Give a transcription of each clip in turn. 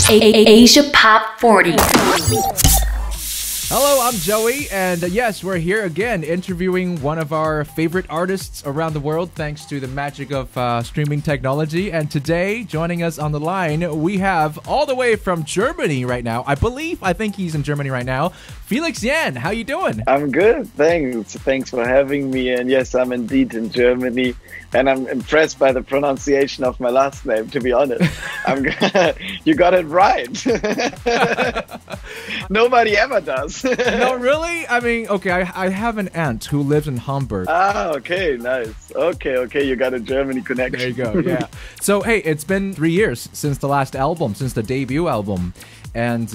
Asia Pop 40. Hello, I'm Joey, and yes, we're here again interviewing one of our favorite artists around the world thanks to the magic of streaming technology. And today, joining us on the line, we have all the way from Germany right now. I think he's in Germany right now. Felix Jaehn, how you doing? I'm good, thanks. Thanks for having me. And yes, I'm indeed in Germany. And I'm impressed by the pronunciation of my last name, to be honest. You got it right. Nobody ever does. No, really? I mean, okay, I have an aunt who lives in Hamburg. Ah, okay, nice. Okay, you got a Germany connection. There you go, yeah. So, hey, it's been 3 years since the last album, since the debut album. And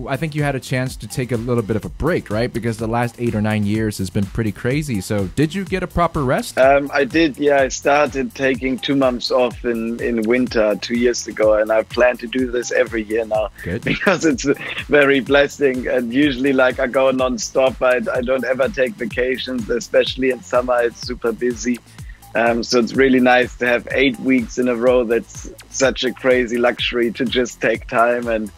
I think you had a chance to take a little bit of a break, right? Because the last 8 or 9 years has been pretty crazy. So did you get a proper rest? I did, yeah. I started taking 2 months off in winter 2 years ago. And I plan to do this every year now. Good. Because it's very blessing. And usually like I go non-stop. I don't ever take vacations, especially in summer. It's super busy. So it's really nice to have 8 weeks in a row. That's such a crazy luxury to just take time and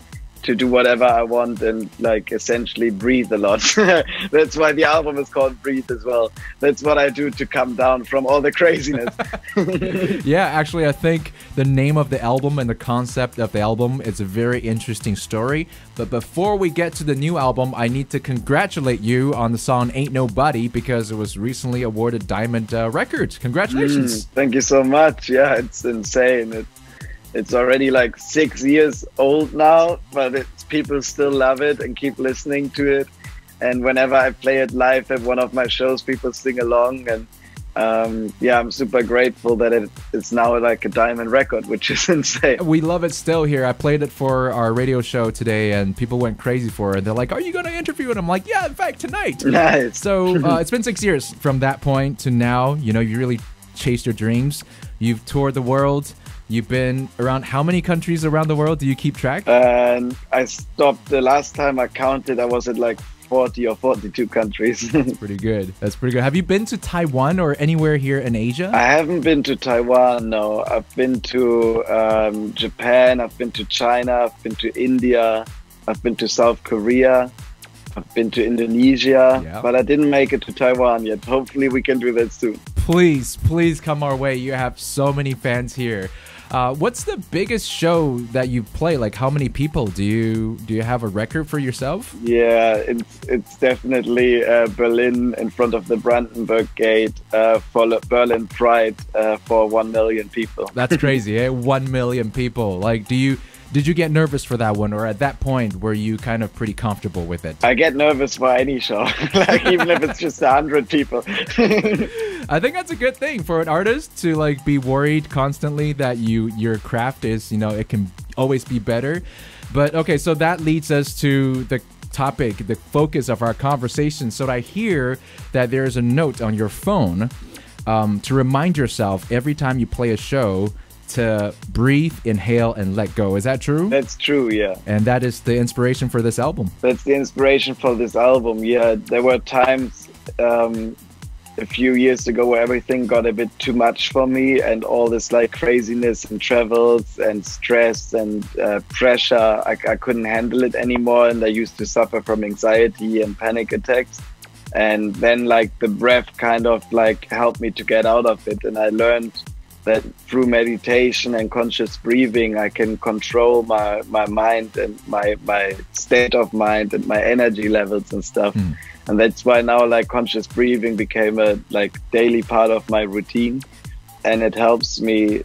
to do whatever I want and like essentially breathe a lot. That's why the album is called Breathe as well. That's what I do to come down from all the craziness. Yeah, actually, I think the name of the album and the concept of the album is a very interesting story. But before we get to the new album, I need to congratulate you on the song Ain't Nobody because it was recently awarded Diamond Records. Congratulations. Thank you so much. Yeah, it's insane. It's already like 6 years old now, but people still love it and keep listening to it. And whenever I play it live at one of my shows, people sing along. And yeah, I'm super grateful that it's now like a diamond record, which is insane. We love it still here. I played it for our radio show today and people went crazy for it. They're like, are you going to interview it? I'm like, yeah, in fact, tonight. Nice. So it's been 6 years from that point to now. You know, you really chased your dreams. You've toured the world. You've been around how many countries around the world? Do you keep track? I stopped the last time I counted. I was at like 40 or 42 countries. That's pretty good. That's pretty good. Have you been to Taiwan or anywhere here in Asia? I haven't been to Taiwan, no. I've been to Japan. I've been to China. I've been to India. I've been to South Korea. I've been to Indonesia, yeah. But I didn't make it to Taiwan yet. Hopefully we can do that soon. Please come our way. You have so many fans here. What's the biggest show that you play? Like, how many people do you have a record for yourself? Yeah, it's definitely Berlin in front of the Brandenburg Gate for Berlin Pride for 1 million people. That's crazy, eh? 1 million people. Like, did you get nervous for that one, or at that point were you kind of pretty comfortable with it? I get nervous for any show, like even if it's just 100 people. I think that's a good thing for an artist to like be worried constantly that your craft is, you know, it can always be better. But okay, so that leads us to the topic, the focus of our conversation. So I hear that there's a note on your phone to remind yourself every time you play a show to breathe, inhale, and let go. Is that true? That's true, yeah. And that is the inspiration for this album? That's the inspiration for this album, yeah. There were times a few years ago where everything got a bit too much for me and all this like craziness and travels and stress and pressure. I couldn't handle it anymore and I used to suffer from anxiety and panic attacks. And then like the breath kind of like helped me to get out of it. And I learned that through meditation and conscious breathing, I can control my mind and my state of mind and my energy levels and stuff. And that's why now like conscious breathing became a like daily part of my routine. And it helps me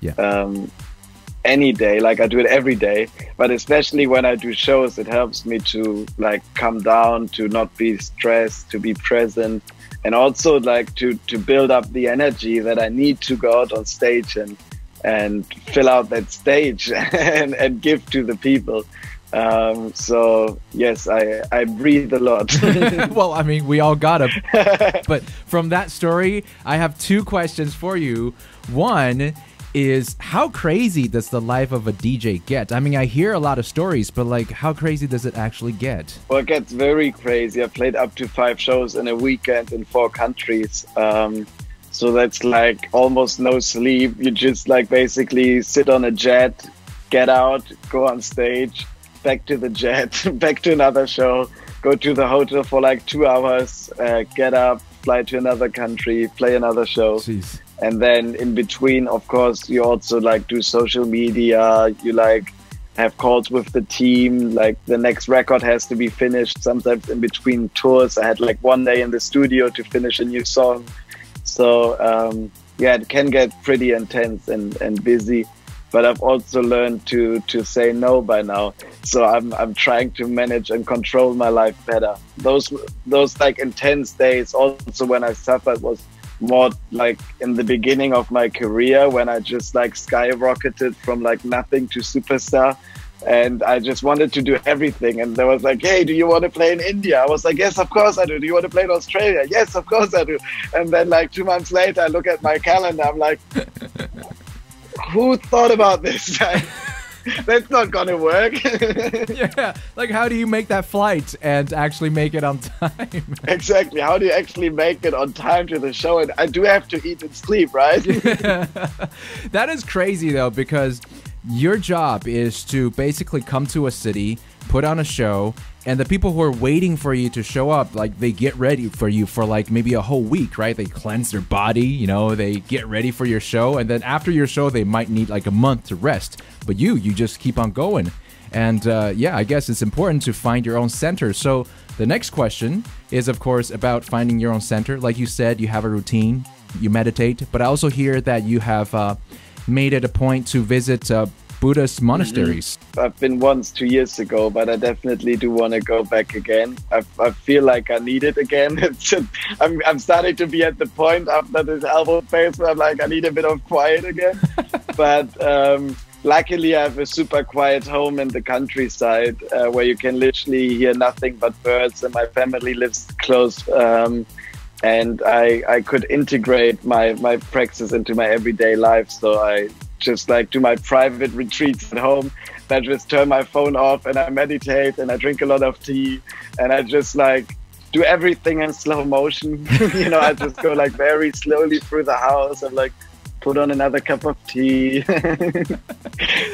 any day, like I do it every day, but especially when I do shows, it helps me to like come down, to not be stressed, to be present. And also like to build up the energy that I need to go out on stage and fill out that stage and give to the people. So yes, I breathe a lot. Well, I mean, we all gotta. But from that story, I have 2 questions for you. One is, how crazy does the life of a DJ get? I mean, I hear a lot of stories, but like, how crazy does it actually get? Well, it gets very crazy. I played up to 5 shows in a weekend in 4 countries. So that's like almost no sleep. You just like basically sit on a jet, get out, go on stage, back to the jet, back to another show, go to the hotel for like 2 hours, get up, fly to another country, play another show. Jeez. And then in between, of course, you also like do social media, you like have calls with the team, like the next record has to be finished. Sometimes in between tours, I had like 1 day in the studio to finish a new song. So yeah, it can get pretty intense and busy. But I've also learned to say no by now. So I'm trying to manage and control my life better. Those like intense days, also when I suffered, was more like in the beginning of my career, when I just like skyrocketed from like nothing to superstar. And I just wanted to do everything. And they was like, hey, do you want to play in India? I was like, yes, of course I do. Do you want to play in Australia? Yes, of course I do. And then like 2 months later, I look at my calendar. I'm like, who thought about this? That's not going to work. Yeah. Like, how do you make that flight and actually make it on time? Exactly. How do you actually make it on time to the show? And I do have to eat and sleep, right? Yeah. That is crazy, though, because your job is to basically come to a city, put on a show, and the people who are waiting for you to show up, like, they get ready for you for like maybe a whole week, right? They cleanse their body, you know, they get ready for your show, and then after your show, they might need like a month to rest. But you just keep on going. And yeah, I guess it's important to find your own center. So the next question is, of course, about finding your own center. Like you said, you have a routine, you meditate, but I also hear that you have made it a point to visit Buddhist monasteries. I've been once 2 years ago, but I definitely do want to go back again. I feel like I need it again. It's just, I'm starting to be at the point after this album phase where I'm like, I need a bit of quiet again. But luckily, I have a super quiet home in the countryside where you can literally hear nothing but birds, and my family lives close. And I could integrate my practice into my everyday life. So I just like do my private retreats at home. I just turn my phone off and I meditate and I drink a lot of tea and I just like do everything in slow motion. You know, I just go like very slowly through the house and like put on another cup of tea.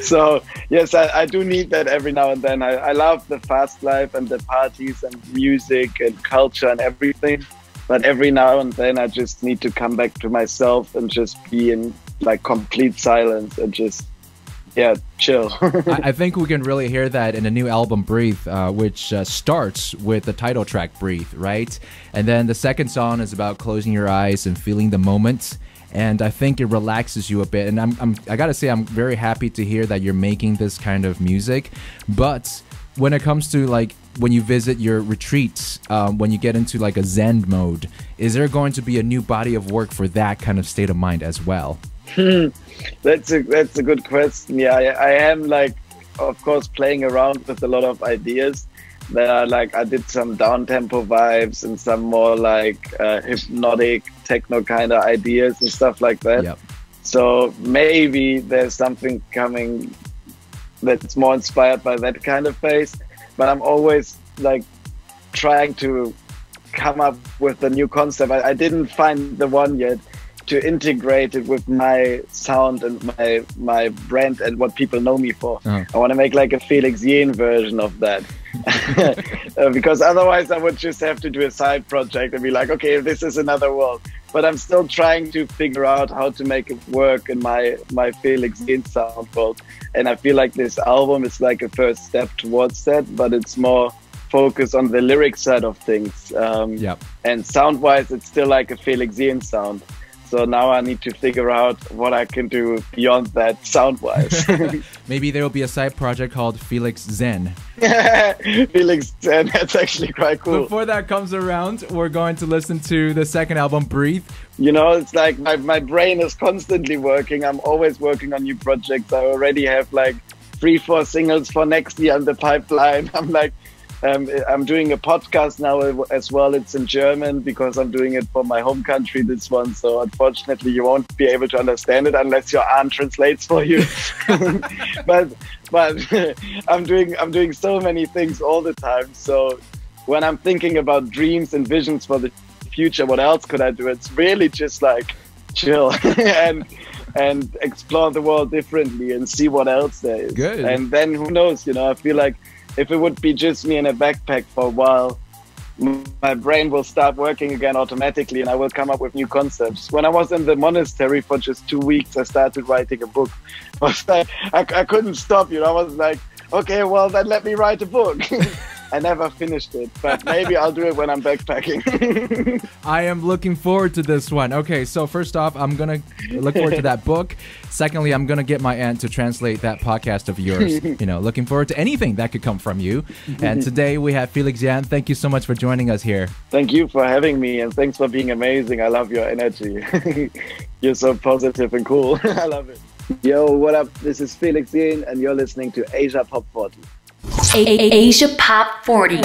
So yes, I do need that every now and then. I love the fast life and the parties and music and culture and everything. But every now and then I just need to come back to myself and just be in like complete silence and just, yeah, chill. I think we can really hear that in the new album, Breathe, which starts with the title track, Breathe, right? And then the second song is about closing your eyes and feeling the moment. And I think it relaxes you a bit. And I gotta say, I'm very happy to hear that you're making this kind of music. But when it comes to like when you visit your retreats, when you get into like a Zen mode, is there going to be a new body of work for that kind of state of mind as well? That's a good question. Yeah, I am like, of course, playing around with a lot of ideas. There are like, I did some down tempo vibes and some more like hypnotic techno kind of ideas and stuff like that. Yep. So maybe there's something coming that's more inspired by that kind of phase. But I'm always like trying to come up with a new concept. I didn't find the one yet to integrate it with my sound and my brand and what people know me for. I want to make like a Felix Jaehn version of that. Because otherwise I would just have to do a side project and be like, okay, this is another world. But I'm still trying to figure out how to make it work in my Felix Jaehn sound world. And I feel like this album is like a first step towards that, but it's more focused on the lyric side of things. And sound-wise, it's still like a Felix Jaehn sound. So now I need to figure out what I can do beyond that sound-wise. Maybe there will be a side project called Felix Zen. Felix Zen, that's actually quite cool. Before that comes around, we're going to listen to the second album, Breathe. You know, it's like my brain is constantly working. I'm always working on new projects. I already have like 3-4 singles for next year in the pipeline. I'm like, I'm doing a podcast now as well. It's in German because I'm doing it for my home country, this one. So unfortunately, you won't be able to understand it unless your aunt translates for you. but I'm doing so many things all the time. So when I'm thinking about dreams and visions for the future, what else could I do? It's really just like chill and explore the world differently and see what else there is. Good. And then who knows, you know, I feel like if it would be just me in a backpack for a while, my brain will start working again automatically and I will come up with new concepts. When I was in the monastery for just 2 weeks, I started writing a book. I couldn't stop, I was like, okay, well then let me write a book. I never finished it, but maybe I'll do it when I'm backpacking. I am looking forward to this one. Okay, so first off, I'm going to look forward to that book. Secondly, I'm going to get my aunt to translate that podcast of yours. Looking forward to anything that could come from you. And today we have Felix Jaehn. Thank you so much for joining us here. Thank you for having me, and thanks for being amazing. I love your energy. You're so positive and cool. I love it. Yo, what up? This is Felix Jaehn, and you're listening to Asia Pop 40. Asia Pop 40.